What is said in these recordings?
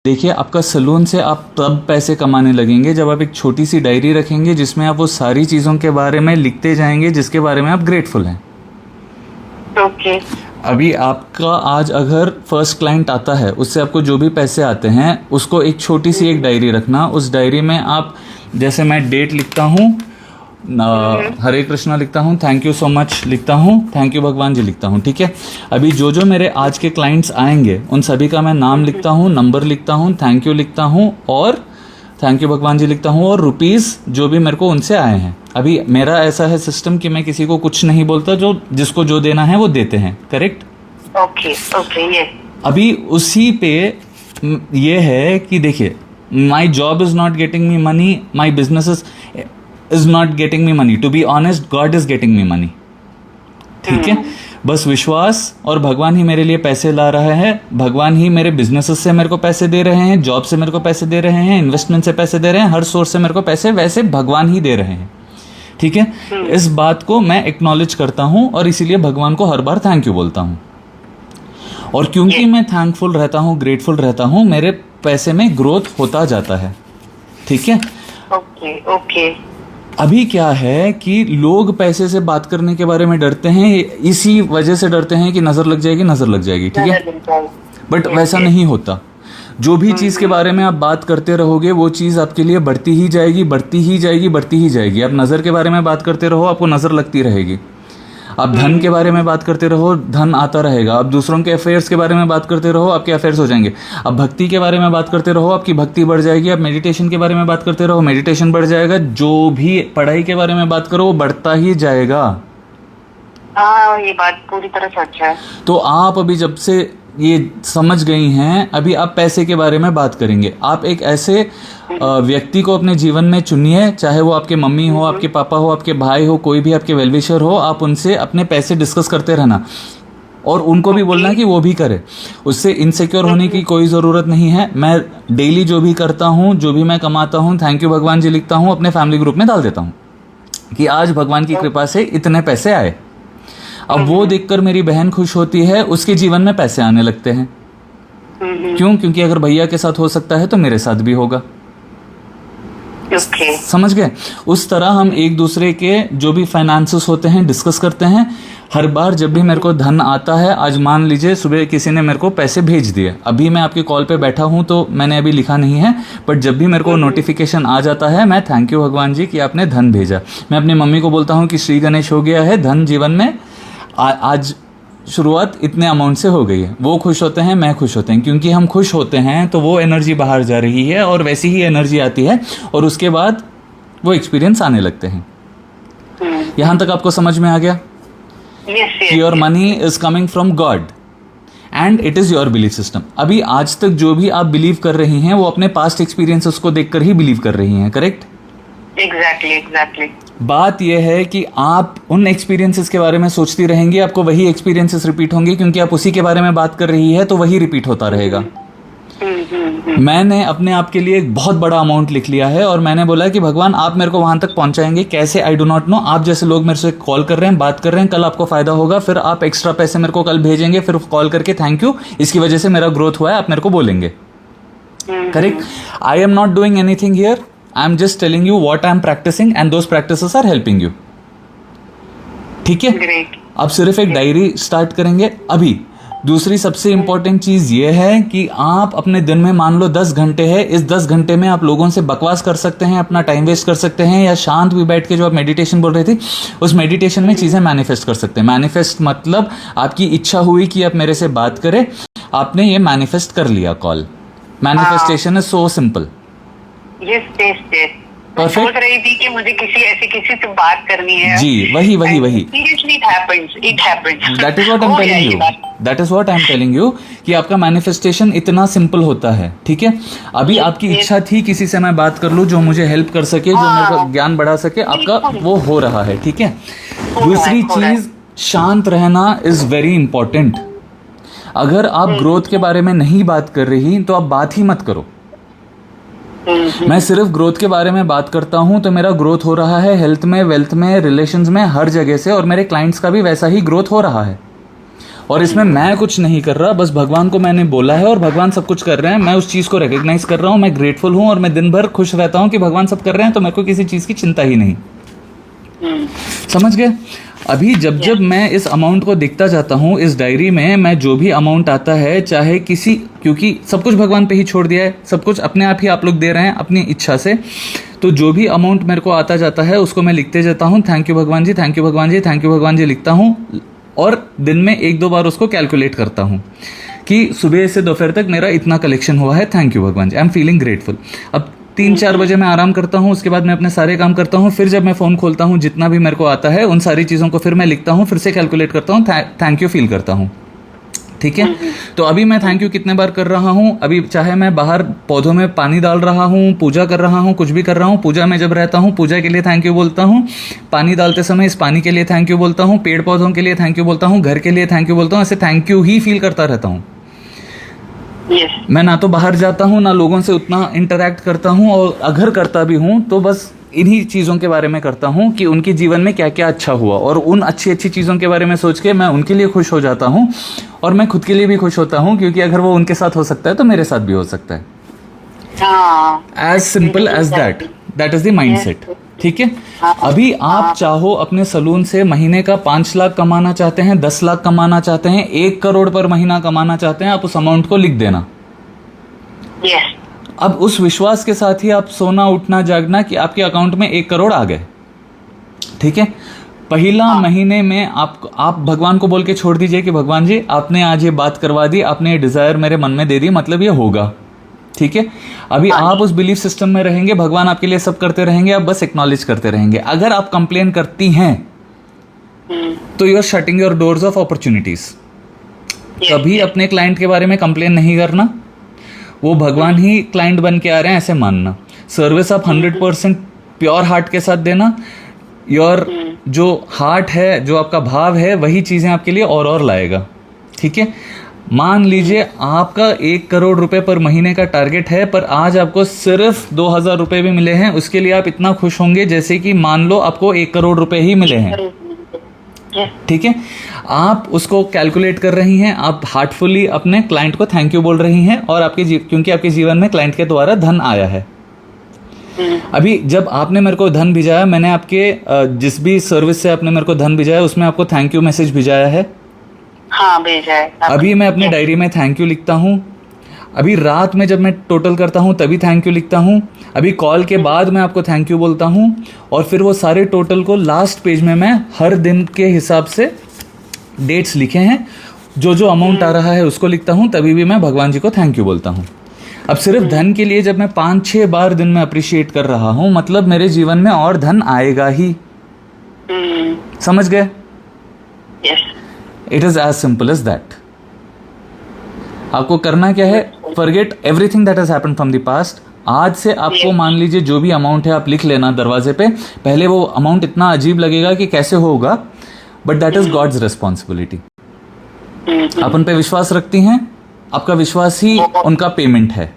देखिए, आपका सलून से आप तब पैसे कमाने लगेंगे जब आप एक छोटी सी डायरी रखेंगे जिसमें आप वो सारी चीज़ों के बारे में लिखते जाएंगे जिसके बारे में आप ग्रेटफुल हैं। ओके। अभी आपका आज अगर फर्स्ट क्लाइंट आता है, उससे आपको जो भी पैसे आते हैं उसको एक छोटी सी एक डायरी रखना। उस डायरी में आप, जैसे मैं डेट लिखता हूँ, हरे कृष्णा लिखता हूँ, थैंक यू सो मच लिखता हूँ, थैंक यू भगवान जी लिखता हूँ, ठीक है। अभी जो जो मेरे आज के क्लाइंट्स आएंगे उन सभी का मैं नाम लिखता हूँ, नंबर लिखता हूँ, थैंक यू लिखता हूँ और थैंक यू भगवान जी लिखता हूँ और रुपीज़ जो भी मेरे को उनसे आए हैं। अभी मेरा ऐसा है सिस्टम कि मैं किसी को कुछ नहीं बोलता, जो जिसको जो देना है वो देते हैं, करेक्ट। Okay okay yes. अभी उसी पे ये है कि देखिए, my job is not getting me money, my business is not getting me money, to be honest god is getting me money, ठीक है। बस विश्वास और भगवान ही मेरे लिए पैसे ला रहा है, भगवान ही मेरे बिजनेसेस से मेरे को पैसे दे रहे हैं, जॉब से मेरे को पैसे दे रहे हैं, इन्वेस्टमेंट से पैसे दे रहे हैं, हर सोर्स से मेरे को पैसे वैसे भगवान ही दे रहे हैं, ठीक है। इस बात को मैं एक्नॉलेज करता हूँ और इसीलिए भगवान को हर बार थैंक यू बोलता हूँ। और क्योंकि मैं थैंकफुल रहता हूँ, ग्रेटफुल रहता हूँ, मेरे पैसे में ग्रोथ होता जाता है, ठीक है। Okay okay. अभी क्या है कि लोग पैसे से बात करने के बारे में डरते हैं, इसी वजह से डरते हैं कि नजर लग जाएगी, ठीक है। बट वैसा नहीं होता। जो भी चीज के बारे में आप बात करते रहोगे वो चीज आपके लिए बढ़ती ही जाएगी, बढ़ती ही जाएगी, बढ़ती ही जाएगी। आप नजर के बारे में बात करते रहो, आपको नजर लगती रहेगी। आप धन के बारे में बात करते रहो, धन आता रहेगा। आप दूसरों के अफेयर्स के बारे में बात करते रहो, आपके अफेयर्स हो जाएंगे। आप भक्ति के बारे में बात करते रहो, आपकी भक्ति बढ़ जाएगी। आप मेडिटेशन के बारे में बात करते रहो, मेडिटेशन बढ़ जाएगा। जो भी पढ़ाई के बारे में बात करो वो बढ़ता ही जाएगा। हाँ, ये बात पूरी तरह सच है। तो आप अभी जब से ये समझ गई हैं, अभी आप पैसे के बारे में बात करेंगे। आप एक ऐसे व्यक्ति को अपने जीवन में चुनिए, चाहे वो आपके मम्मी हो, आपके पापा हो, आपके भाई हो, कोई भी आपके वेलविशर हो। आप उनसे अपने पैसे डिस्कस करते रहना और उनको भी बोलना कि वो भी करे। उससे इनसिक्योर होने की कोई ज़रूरत नहीं है। मैं डेली जो भी करता हूँ, जो भी मैं कमाता हूँ, थैंक यू भगवान जी लिखता हूँ, अपने फैमिली ग्रुप में डाल देता हूँ कि आज भगवान की कृपा से इतने पैसे आए। अब वो देखकर मेरी बहन खुश होती है, उसके जीवन में पैसे आने लगते हैं। क्यों? क्योंकि अगर भैया के साथ हो सकता है तो मेरे साथ भी होगा। समझ गए? उस तरह हम एक दूसरे के जो भी फाइनेंसेस होते हैं डिस्कस करते हैं। हर बार जब भी मेरे को धन आता है, आज मान लीजिए सुबह किसी ने मेरे को पैसे भेज दिए, अभी मैं आपके कॉल पे बैठा हूं तो मैंने अभी लिखा नहीं है, बट जब भी मेरे को नोटिफिकेशन आ जाता है, मैं थैंक यू भगवान जी कि आपने धन भेजा। मैं अपनी मम्मी को बोलता हूँ कि श्री गणेश हो गया है, धन जीवन में आज शुरुआत इतने अमाउंट से हो गई है। वो खुश होते हैं, मैं खुश होते हैं, क्योंकि हम खुश होते हैं तो वो एनर्जी बाहर जा रही है और वैसी ही एनर्जी आती है और उसके बाद वो एक्सपीरियंस आने लगते हैं। यहाँ तक आपको समझ में आ गया? Your money is coming from God and it is your belief system. अभी आज तक जो भी आप बिलीव कर रही हैं वो अपने पास्ट एक्सपीरियंसेस को देखकर ही बिलीव कर रही हैं, करेक्ट? एग्जैक्टली। बात यह है कि आप उन एक्सपीरियंसेस के बारे में सोचती रहेंगी, आपको वही एक्सपीरियंसेस रिपीट होंगे, क्योंकि आप उसी के बारे में बात कर रही है तो वही रिपीट होता रहेगा। मैंने अपने आप के लिए एक बहुत बड़ा अमाउंट लिख लिया है और मैंने बोला कि भगवान आप मेरे को वहां तक पहुंचाएंगे कैसे, आई डो नॉट नो। आप जैसे लोग मेरे से कॉल कर रहे हैं, बात कर रहे हैं, कल आपको फायदा होगा, फिर आप एक्स्ट्रा पैसे मेरे को कल भेजेंगे, फिर कॉल करके थैंक यू, इसकी वजह से मेरा ग्रोथ हुआ है, आप मेरे को बोलेंगे, correct? I am not doing anything here, I am just telling you what I am practicing and those practices are helping you. ठीक है? अब सिर्फ एक डायरी स्टार्ट करेंगे। अभी दूसरी सबसे इंपॉर्टेंट चीज ये है कि आप अपने दिन में मान लो 10 घंटे है, इस 10 घंटे में आप लोगों से बकवास कर सकते हैं, अपना टाइम वेस्ट कर सकते हैं, या शांत भी बैठ के जो आप मेडिटेशन बोल रहे थे उस मेडिटेशन में चीजें मैनिफेस्ट कर सकते हैं। मैनिफेस्ट मतलब आपकी इच्छा हुई कि आप मेरे से बात करें, आपने ये मैनिफेस्ट कर लिया call. Manifestation is so simple. Yes. मैं सोच रही थी कि मुझे किसी से बात करनी है। जी, वही। Seriously, it happens. That is what I'm telling you. That is what I'm telling you कि आपका मैनिफेस्टेशन इतना सिंपल होता है, ठीक है? अभी आपकी इच्छा थी किसी से मैं बात कर लूं जो मुझे हेल्प कर सके, जो मेरे को ज्ञान बढ़ा सके, आपका वो हो रहा है, ठीक है? दूसरी चीज, शांत रहना इज वेरी इंपॉर्टेंट। अगर आप ग्रोथ के बारे में नहीं बात कर रही तो आप बात ही मत करो। मैं सिर्फ ग्रोथ के बारे में बात करता हूं तो मेरा ग्रोथ हो रहा है हेल्थ में, वेल्थ में, रिलेशंस में, हर जगह से, और मेरे क्लाइंट्स का भी वैसा ही ग्रोथ हो रहा है। और इसमें मैं कुछ नहीं कर रहा, बस भगवान को मैंने बोला है और भगवान सब कुछ कर रहे हैं। मैं उस चीज़ को रिकग्नाइज कर रहा हूँ, मैं ग्रेटफुल हूँ और मैं दिन भर खुश रहता हूँ कि भगवान सब कर रहे हैं, तो मेरे को किसी चीज़ की चिंता ही नहीं। समझ गए? अभी जब जब मैं इस अमाउंट को देखता जाता हूँ इस डायरी में, मैं जो भी अमाउंट आता है, चाहे किसी, क्योंकि सब कुछ भगवान पे ही छोड़ दिया है, सब कुछ अपने आप ही आप लोग दे रहे हैं अपनी इच्छा से, तो जो भी अमाउंट मेरे को आता जाता है उसको मैं लिखते जाता हूँ, थैंक यू भगवान जी, थैंक यू भगवान जी, थैंक यू भगवान जी लिखता हूँ, और दिन में 1-2 बार उसको कैलकुलेट करता हूँ कि सुबह से दोपहर तक मेरा इतना कलेक्शन हुआ है, थैंक यू भगवान जी, आई एम फीलिंग ग्रेटफुल। अब 3-4 बजे मैं आराम करता हूँ, उसके बाद मैं अपने सारे काम करता हूँ, फिर जब मैं फ़ोन खोलता हूँ जितना भी मेरे को आता है उन सारी चीज़ों को फिर मैं लिखता हूँ, फिर से कैलकुलेट करता हूँ, थैंक यू फील करता हूँ। ठीक है? तो अभी मैं थैंक यू कितने बार कर रहा हूँ, अभी चाहे मैं बाहर पौधों में पानी डाल रहा हूँ, पूजा कर रहा हूँ, कुछ भी कर रहा हूँ, पूजा में जब रहता हूँ पूजा के लिए थैंक यू बोलता हूँ, पानी डालते समय इस पानी के लिए थैंक यू बोलता हूँ, पेड़ पौधों के लिए थैंक यू बोलता हूँ, घर के लिए थैंक यू बोलता हूँ, ऐसे थैंक यू ही फील करता रहता हूँ। मैं ना तो बाहर जाता हूँ, ना लोगों से उतना इंटरेक्ट करता हूँ, और अगर करता भी हूँ तो बस इन्हीं चीज़ों के बारे में करता हूँ कि उनके जीवन में क्या क्या अच्छा हुआ, और उन अच्छी अच्छी चीज़ों के बारे में सोच के मैं उनके लिए खुश हो जाता हूँ, और मैं खुद के लिए भी खुश होता हूँ, क्योंकि अगर वो उनके साथ हो सकता है तो मेरे साथ भी हो सकता है। As simple as that is the mindset. ठीक है? अभी आप चाहो अपने सलून से महीने का 5 लाख कमाना चाहते हैं, 10 लाख कमाना चाहते हैं, 1 करोड़ पर महीना कमाना चाहते हैं, आप उस अमाउंट को लिख देना। अब उस विश्वास के साथ ही आप सोना उठना जागना कि आपके अकाउंट में 1 करोड़ आ गए। ठीक है? पहला महीने में आप भगवान को बोल के छोड़ दीजिए कि भगवान जी आपने आज ये बात करवा दी, आपने ये डिजायर मेरे मन में दे दी, मतलब ये होगा। ठीक है? अभी आप उस बिलीफ सिस्टम में रहेंगे, भगवान आपके लिए सब करते रहेंगे, आप बस एक्नॉलेज करते रहेंगे। अगर आप कंप्लेन करती हैं तो you are shutting your doors of opportunities. कभी अपने क्लाइंट के बारे में कंप्लेन नहीं करना, वो भगवान ही क्लाइंट बन के आ रहे हैं ऐसे मानना। सर्विस आप 100% प्योर हार्ट के साथ देना। योर जो हार्ट है, जो आपका भाव है, वही चीज़ें आपके लिए और लाएगा। ठीक है? मान लीजिए आपका 1 करोड़ रुपए पर महीने का टारगेट है, पर आज आपको सिर्फ 2,000 रुपए भी मिले हैं, उसके लिए आप इतना खुश होंगे जैसे कि मान लो आपको 1 करोड़ रुपए ही मिले हैं। ठीक है? आप उसको कैलकुलेट कर रही हैं, आप हार्टफुली अपने क्लाइंट को थैंक यू बोल रही हैं, और क्योंकि आपके जीवन में क्लाइंट के द्वारा धन आया है। अभी जब आपने मेरे को धन भिजाया, मैंने आपके जिस भी सर्विस से आपने मेरे को धन भिजाया उसमें आपको थैंक यू मैसेज भिजाया है। हाँ, भेजा है। अभी मैं अपने डायरी में थैंक यू लिखता हूँ। अभी रात में जब मैं टोटल करता हूँ तभी थैंक यू लिखता हूँ। अभी कॉल के बाद मैं आपको थैंक यू बोलता हूँ, और फिर वो सारे टोटल को लास्ट पेज में मैं हर दिन के हिसाब से डेट्स लिखे हैं, जो जो अमाउंट आ रहा है उसको लिखता हूँ, तभी भी मैं भगवान जी को थैंक यू बोलता हूँ। अब सिर्फ धन के लिए जब मैं 5-6 बार दिन में अप्रिशिएट कर रहा हूँ, मतलब मेरे जीवन में और धन आएगा ही। समझ गए? It is as simple as that. आपको करना क्या है? Forget everything that has happened from the past. आज से आपको मान लीजिए जो भी अमाउंट है आप लिख लेना दरवाजे पे। पहले वो अमाउंट इतना अजीब लगेगा कि कैसे होगा, but that is God's responsibility. अपन पे विश्वास रखती हैं, आपका विश्वास ही उनका पेमेंट है।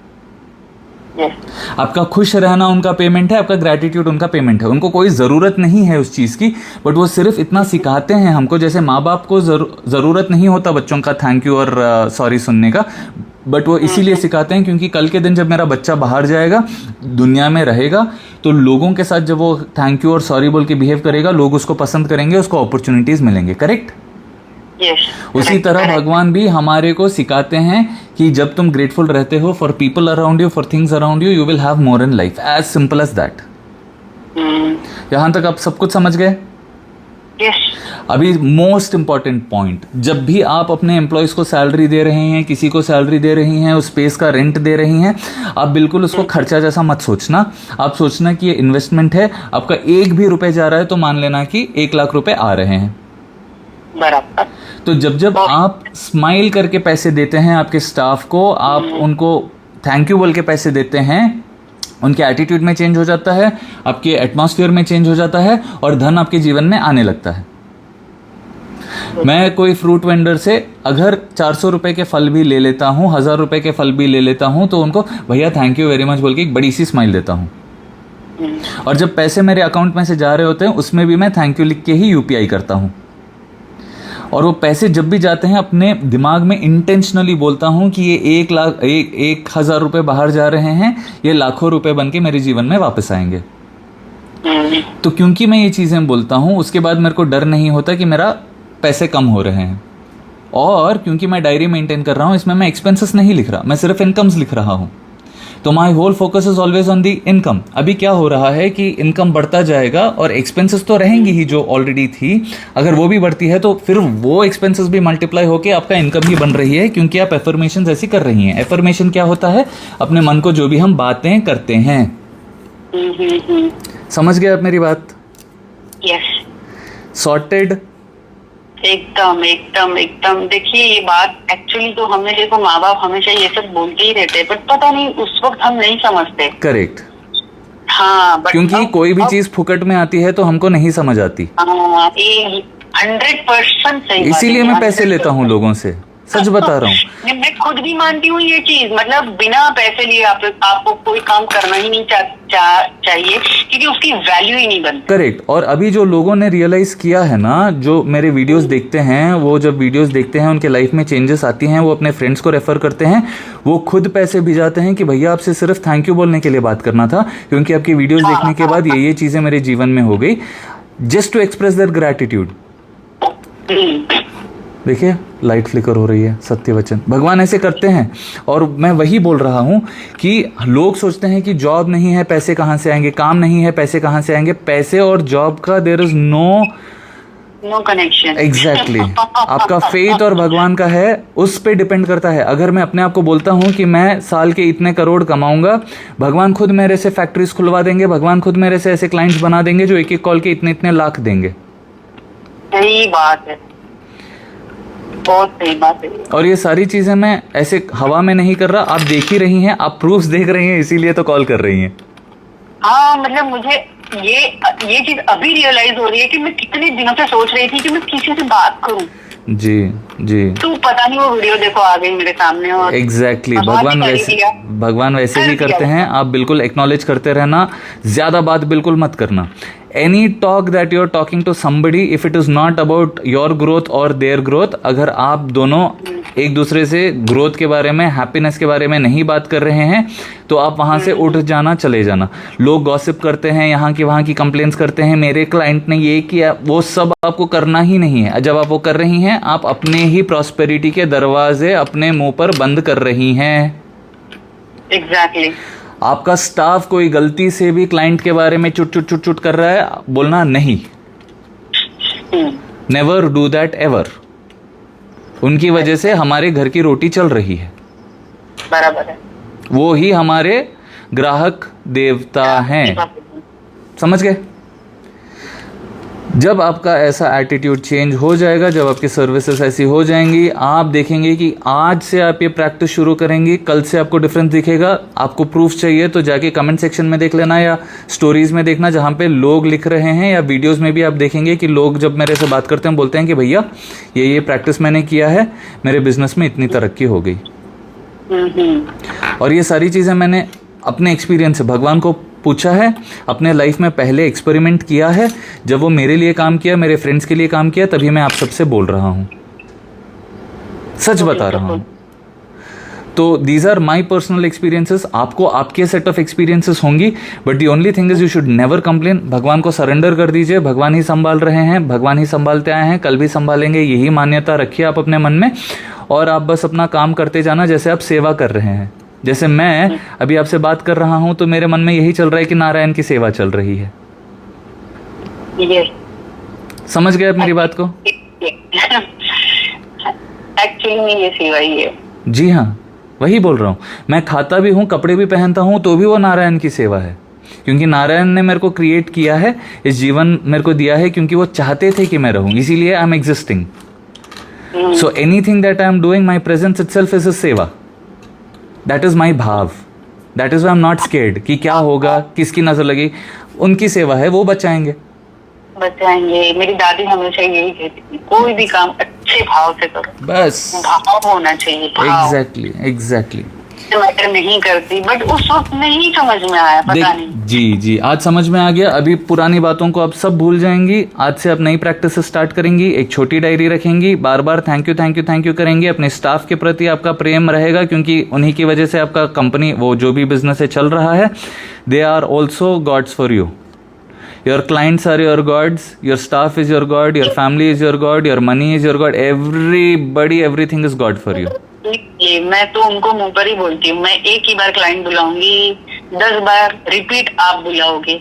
आपका खुश रहना उनका पेमेंट है, आपका ग्रैटिट्यूड उनका पेमेंट है। उनको कोई ज़रूरत नहीं है उस चीज़ की, बट वो सिर्फ इतना सिखाते हैं हमको। जैसे माँ बाप को ज़रूरत नहीं होता बच्चों का थैंक यू और सॉरी सुनने का, बट वो इसीलिए सिखाते हैं क्योंकि कल के दिन जब मेरा बच्चा बाहर जाएगा, दुनिया में रहेगा, तो लोगों के साथ जब वो थैंक यू और सॉरी बोल के बिहेव करेगा, लोग उसको पसंद करेंगे, उसको अपॉर्चुनिटीज़ मिलेंगे। करेक्ट? उसी तरह भगवान भी हमारे को सिखाते हैं कि जब तुम ग्रेटफुल रहते हो for people around you, for things around you, you will have more in life. As simple as that. यहां तक आप सब कुछ समझ गए? अभी मोस्ट इंपॉर्टेंट पॉइंट, जब भी आप अपने एम्प्लॉयज को सैलरी दे रहे हैं, किसी को सैलरी दे रही हैं, उस स्पेस का रेंट दे रही हैं, आप बिल्कुल उसको खर्चा जैसा मत सोचना। आप सोचना कि ये इन्वेस्टमेंट है। आपका 1 भी रुपए जा रहा है तो मान लेना कि 1 लाख रुपए आ रहे हैं। बराबर। तो जब आप स्माइल करके पैसे देते हैं आपके स्टाफ को, आप उनको थैंक यू बोल के पैसे देते हैं, उनके एटीट्यूड में चेंज हो जाता है, आपके एटमॉस्फेयर में चेंज हो जाता है, और धन आपके जीवन में आने लगता है। मैं कोई फ्रूट वेंडर से अगर 400 रुपए के फल भी ले लेता हूँ, 1000 रुपए के फल भी ले लेता हूँ, तो उनको भैया थैंक यू वेरी मच बोल के एक बड़ी सी स्माइल देता हूँ। और जब पैसे मेरे अकाउंट में से जा रहे होते हैं उसमें भी मैं थैंक यू लिख के ही यूपीआई करता हूँ। और वो पैसे जब भी जाते हैं, अपने दिमाग में इंटेंशनली बोलता हूं कि ये 1,000 रुपए बाहर जा रहे हैं, ये लाखों रुपए बन के मेरे जीवन में वापस आएंगे। तो क्योंकि मैं ये चीजें बोलता हूं, उसके बाद मेरे को डर नहीं होता कि मेरा पैसे कम हो रहे हैं। और क्योंकि मैं डायरी मेंटेन कर रहा हूं, इसमें मैं एक्सपेंसेस नहीं लिख रहा, मैं सिर्फ इनकम्स लिख रहा हूं। तो my whole focus is always on the income. अभी क्या हो रहा है कि इनकम बढ़ता जाएगा और एक्सपेंसेस तो रहेंगी ही जो ऑलरेडी थी, अगर वो भी बढ़ती है तो फिर वो एक्सपेंसेस भी मल्टीप्लाई होके आपका इनकम ही बन रही है, क्योंकि आप एफर्मेशन ऐसी कर रही हैं। एफर्मेशन क्या होता है? अपने मन को जो भी हम बातें करते हैं। समझ गए आप मेरी बात? Yes, sorted. एकदम एकदम एकदम। देखिए ये बात एक्चुअली तो हमें, देखो माँ बाप हमेशा ये सब बोलते ही रहते हैं, बट पता नहीं उस वक्त हम नहीं समझते। करेक्ट। हाँ, बट क्योंकि कोई भी चीज फुकट में आती है तो हमको नहीं समझ आती। 100% सही। इसीलिए मैं पैसे लेता हूँ लोगों से, सच बता रहा हूँ। मैं खुद भी मानती हूँ ये चीज, मतलब बिना पैसे लिए आपको कोई काम करना ही नहीं चाहिए, क्योंकि उसकी वैल्यू ही नहीं बनती। करेक्ट। और अभी जो लोगों ने रियलाइज किया है ना, जो मेरे वीडियोस देखते हैं, वो जब वीडियोस देखते हैं उनके लाइफ में चेंजेस आती हैं, वो अपने फ्रेंड्स को रेफर करते हैं, वो खुद पैसे भिजाते हैं कि भैया आपसे सिर्फ थैंक यू बोलने के लिए बात करना था, क्योंकि आपकी वीडियोस देखने के बाद ये चीजें मेरे जीवन में हो गई, just to express their gratitude. देखिए लाइट फ्लिकर हो रही है, सत्य वचन। भगवान ऐसे करते हैं। और मैं वही बोल रहा हूं कि लोग सोचते हैं कि जॉब नहीं है, पैसे कहां से आएंगे, काम नहीं है, पैसे कहां से आएंगे। पैसे और जॉब का there is no connection. Exactly. आपका फेथ और भगवान का है, उस पे डिपेंड करता है। अगर मैं अपने आप को बोलता हूं कि मैं साल के इतने करोड़ कमाऊंगा, भगवान खुद मेरे से फैक्ट्रीज खुलवा देंगे, भगवान खुद मेरे से ऐसे क्लाइंट्स बना देंगे जो एक एक कॉल के इतने इतने लाख देंगे। सही बात है, बहुत सही बात है। और ये सारी चीजें मैं ऐसे हवा में नहीं कर रहा, आप देख ही रही हैं, आप प्रूफ्स देख रही हैं, इसीलिए तो कॉल कर रही हैं। हाँ, मतलब मुझे ये चीज अभी रियलाइज हो रही है कि मैं कितने दिनों से सोच रही थी कि मैं किसी से बात करूं। जी जी। तो पता नहीं वो वीडियो देखो आ गई मेरे सामने और एग्जैक्टली भगवान वैसे ही करते हैं। आप बिल्कुल एक्नॉलेज करते रहना, ज्यादा बात बिल्कुल मत करना। Any talk that you are talking to somebody, if it is not about your growth और देयर ग्रोथ, अगर आप दोनों एक दूसरे से ग्रोथ के बारे में, हैप्पीनेस के बारे में नहीं बात कर रहे हैं, तो आप वहां से उठ जाना, चले जाना। लोग गॉसिप करते हैं, यहाँ की वहां की कंप्लेंट्स करते हैं, मेरे क्लाइंट ने ये किया, वो सब आपको करना ही नहीं है। जब आप वो कर रही हैं, आप अपने ही प्रॉस्पेरिटी के दरवाजे अपने मुंह पर बंद कर रही हैं। एग्जैक्टली। आपका स्टाफ कोई गलती से भी क्लाइंट के बारे में चुट चुट चुट चुट कर रहा है, बोलना नहीं। Never do that ever. उनकी वजह से हमारे घर की रोटी चल रही है। बराबर है। वो ही हमारे ग्राहक देवता हैं। समझ गए? जब आपका ऐसा एटीट्यूड चेंज हो जाएगा, जब आपकी सर्विसेज ऐसी हो जाएंगी, आप देखेंगे कि आज से आप ये प्रैक्टिस शुरू करेंगी, कल से आपको डिफरेंस दिखेगा। आपको प्रूफ चाहिए तो जाके कमेंट सेक्शन में देख लेना या स्टोरीज में देखना, जहां पे लोग लिख रहे हैं, या वीडियोस में भी आप देखेंगे कि लोग जब मेरे से बात करते हैं बोलते हैं कि भैया ये प्रैक्टिस मैंने किया है, मेरे बिजनेस में इतनी तरक्की हो गई। और ये सारी चीजें मैंने अपने एक्सपीरियंस से भगवान को पूछा है, अपने लाइफ में पहले एक्सपेरिमेंट किया है। जब वो मेरे लिए काम किया, मेरे फ्रेंड्स के लिए काम किया, तभी मैं आप सबसे बोल रहा हूं, सच बता रहा हूं। तो these are my personal experiences. आपको आपके सेट ऑफ एक्सपीरियंसेस होंगी, but the only thing is you should never complain. भगवान को सरेंडर कर दीजिए, भगवान ही संभाल रहे हैं, भगवान ही संभालते आए हैं, कल भी संभालेंगे, यही मान्यता रखिए आप अपने मन में। और आप बस अपना काम करते जाना, जैसे आप सेवा कर रहे हैं। जैसे मैं अभी आपसे बात कर रहा हूं तो मेरे मन में यही चल रहा है कि नारायण की सेवा चल रही है। समझ गए आप मेरी बात को? एक्चुअली ये सेवा ही है। जी हाँ, वही बोल रहा हूं। मैं खाता भी हूं, कपड़े भी पहनता हूं, तो भी वो नारायण की सेवा है। क्योंकि नारायण ने मेरे को क्रिएट किया है, इस जीवन मेरे को दिया है, क्योंकि वो चाहते थे कि मैं रहूं, इसीलिए I am existing. So anything that I am doing, my presence itself is a सेवा। दैट इज माई भाव। That is I am not scared कि क्या होगा, किसकी नजर लगी। उनकी सेवा है, वो बचाएंगे। मेरी दादी हमेशा यही कहती थी, कोई भी काम अच्छे भाव से करो, बस भाव होना चाहिए। एग्जैक्टली। मैटर नहीं करती, बट उस वक्त नहीं समझ में आया, पता नहीं। जी जी, आज समझ में आ गया। अभी पुरानी बातों को आप सब भूल जाएंगी। आज से आप नई प्रैक्टिस स्टार्ट करेंगी। एक छोटी डायरी रखेंगी, बार बार thank you thank you thank you करेंगे। अपने स्टाफ के प्रति आपका प्रेम रहेगा, क्योंकि उन्हीं की वजह से आपका कंपनी, वो जो भी बिजनेस है, चल रहा है। They are also gods for you. Your clients are your gods, your staff is your god, your family is your god, your money is your god, everybody, everything is God for you. ये मैं तो उनको मुंह पर ही बोलती हूँ, मैं एक ही बार क्लाइंट बुलाऊंगी, 10 बार रिपीट आप बुलाओगे,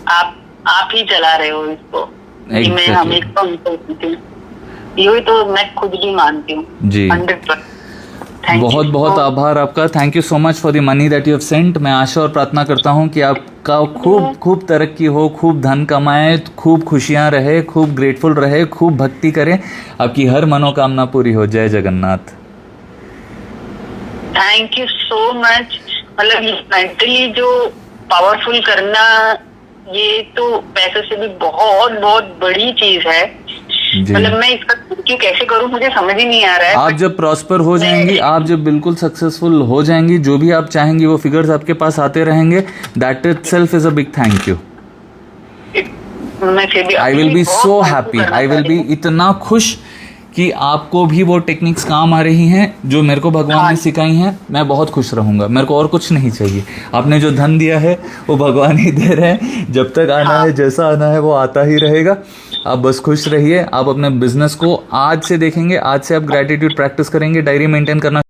आप ही चला रहे हो इसको। Exactly. मैं हमेशा उनको बोलती हूँ, यही तो मैं खुद भी मानती हूँ जी। 100%। बहुत बहुत आभार आपका। Thank you so much for the money that you have sent. मैं आशा और प्रार्थना करता हूँ कि आपका खूब खूब तरक्की हो, खूब धन कमाए, खूब खुशियाँ रहे, खूब ग्रेटफुल रहे, खूब भक्ति करें, आपकी हर मनोकामना पूरी हो। जय Jagannath. Thank you so much. मतलब मेंटली जो पावरफुल करना, ये तो पैसे से भी बहुत बहुत बड़ी चीज है। मतलब मैं इसका क्यों कैसे करूं, मुझे समझ ही नहीं आ रहा है। आप जब प्रॉस्पर हो जाएंगी, आप जब बिल्कुल सक्सेसफुल हो जाएंगी, जो भी आप चाहेंगी वो फिगर्स आपके पास आते रहेंगे। That itself is a big thank you. I will be so happy, I will be इतना खुश कि आपको भी वो टेक्निक्स काम आ रही हैं जो मेरे को भगवान ने सिखाई हैं। मैं बहुत खुश रहूंगा, मेरे को और कुछ नहीं चाहिए। आपने जो धन दिया है वो भगवान ही दे रहे हैं। जब तक आना है, जैसा आना है, वो आता ही रहेगा। आप बस खुश रहिए। आप अपने बिजनेस को आज से देखेंगे, आज से आप ग्रेटिट्यूड प्रैक्टिस करेंगे, डायरी मेंटेन करना